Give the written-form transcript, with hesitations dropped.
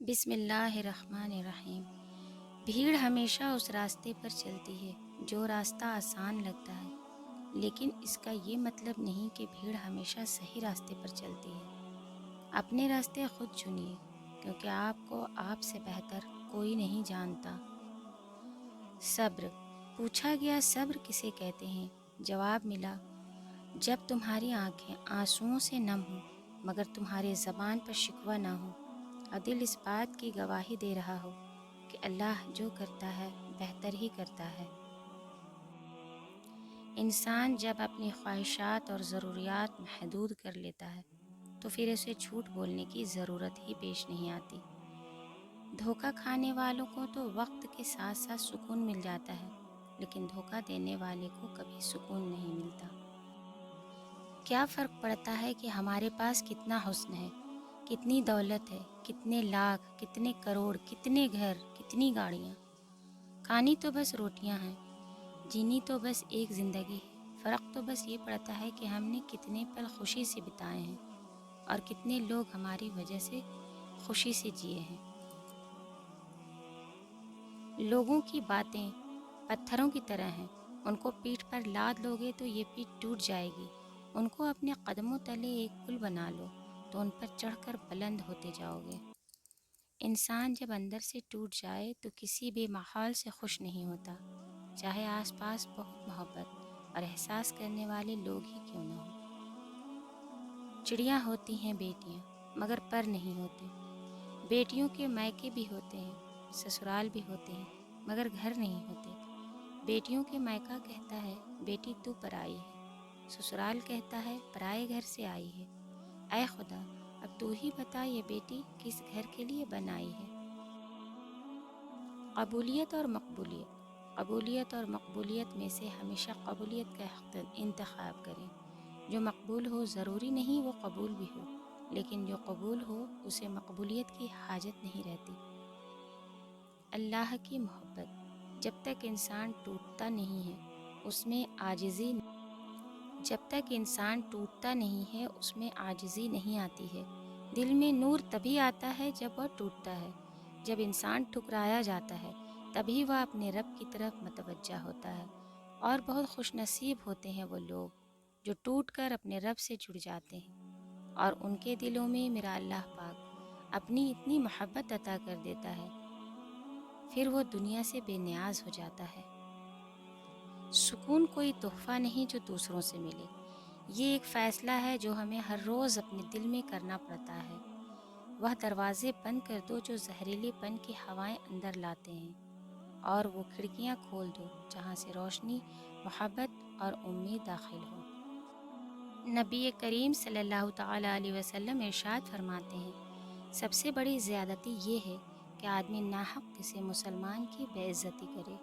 بسم اللہ الرحمن الرحیم۔ بھیڑ ہمیشہ اس راستے پر چلتی ہے جو راستہ آسان لگتا ہے، لیکن اس کا یہ مطلب نہیں کہ بھیڑ ہمیشہ صحیح راستے پر چلتی ہے۔ اپنے راستے خود چنیے، کیونکہ آپ کو آپ سے بہتر کوئی نہیں جانتا۔ صبر۔ پوچھا گیا صبر کسے کہتے ہیں؟ جواب ملا، جب تمہاری آنکھیں آنسوؤں سے نم ہوں مگر تمہاری زبان پر شکوہ نہ ہو، اور دل اس بات کی گواہی دے رہا ہو کہ اللہ جو کرتا ہے بہتر ہی کرتا ہے۔ انسان جب اپنی خواہشات اور ضروریات محدود کر لیتا ہے تو پھر اسے جھوٹ بولنے کی ضرورت ہی پیش نہیں آتی۔ دھوکہ کھانے والوں کو تو وقت کے ساتھ ساتھ سکون مل جاتا ہے، لیکن دھوکہ دینے والے کو کبھی سکون نہیں ملتا۔ کیا فرق پڑتا ہے کہ ہمارے پاس کتنا حسن ہے، کتنی دولت ہے، کتنے لاکھ، کتنے کروڑ، کتنے گھر، کتنی گاڑیاں؟ کھانی تو بس روٹیاں ہیں، جینی تو بس ایک زندگی ہے۔ فرق تو بس یہ پڑتا ہے کہ ہم نے کتنے پل خوشی سے بتائے ہیں اور کتنے لوگ ہماری وجہ سے خوشی سے جیے ہیں۔ لوگوں کی باتیں پتھروں کی طرح ہیں، ان کو پیٹھ پر لاد لوگے تو یہ پیٹھ ٹوٹ جائے گی۔ ان کو اپنے قدموں تلے ایک پل بنا لو تو ان پر چڑھ کر بلند ہوتے جاؤ گے۔ انسان جب اندر سے ٹوٹ جائے تو کسی بھی ماحول سے خوش نہیں ہوتا، چاہے آس پاس بہت محبت اور احساس کرنے والے لوگ ہی کیوں نہ ہوں۔ چڑیاں ہوتی ہیں بیٹیاں، مگر پر نہیں ہوتے۔ بیٹیوں کے مائکے بھی ہوتے ہیں، سسرال بھی ہوتے ہیں، مگر گھر نہیں ہوتے۔ بیٹیوں کے مائکا کہتا ہے بیٹی تو پر آئی ہے، سسرال کہتا ہے پرائے گھر سے آئی ہے۔ اے خدا، اب تو ہی بتا یہ بیٹی کس گھر کے لیے بنائی ہے۔ قبولیت اور مقبولیت۔ قبولیت اور مقبولیت میں سے ہمیشہ قبولیت کا انتخاب کریں۔ جو مقبول ہو ضروری نہیں وہ قبول بھی ہو، لیکن جو قبول ہو اسے مقبولیت کی حاجت نہیں رہتی۔ اللہ کی محبت۔ جب تک انسان ٹوٹتا نہیں ہے اس میں عاجزی نہیں آتی ہے۔ دل میں نور تبھی آتا ہے جب وہ ٹوٹتا ہے۔ جب انسان ٹھکرایا جاتا ہے تبھی وہ اپنے رب کی طرف متوجہ ہوتا ہے، اور بہت خوش نصیب ہوتے ہیں وہ لوگ جو ٹوٹ کر اپنے رب سے جڑ جاتے ہیں اور ان کے دلوں میں میرا اللہ پاک اپنی اتنی محبت عطا کر دیتا ہے، پھر وہ دنیا سے بے نیاز ہو جاتا ہے۔ سکون کوئی تحفہ نہیں جو دوسروں سے ملے، یہ ایک فیصلہ ہے جو ہمیں ہر روز اپنے دل میں کرنا پڑتا ہے۔ وہ دروازے بند کر دو جو زہریلے پن کی ہوائیں اندر لاتے ہیں، اور وہ کھڑکیاں کھول دو جہاں سے روشنی، محبت اور امید داخل ہو۔ نبی کریم صلی اللہ تعالیٰ علیہ وسلم ارشاد فرماتے ہیں، سب سے بڑی زیادتی یہ ہے کہ آدمی ناحق کسی مسلمان کی بے عزتی کرے۔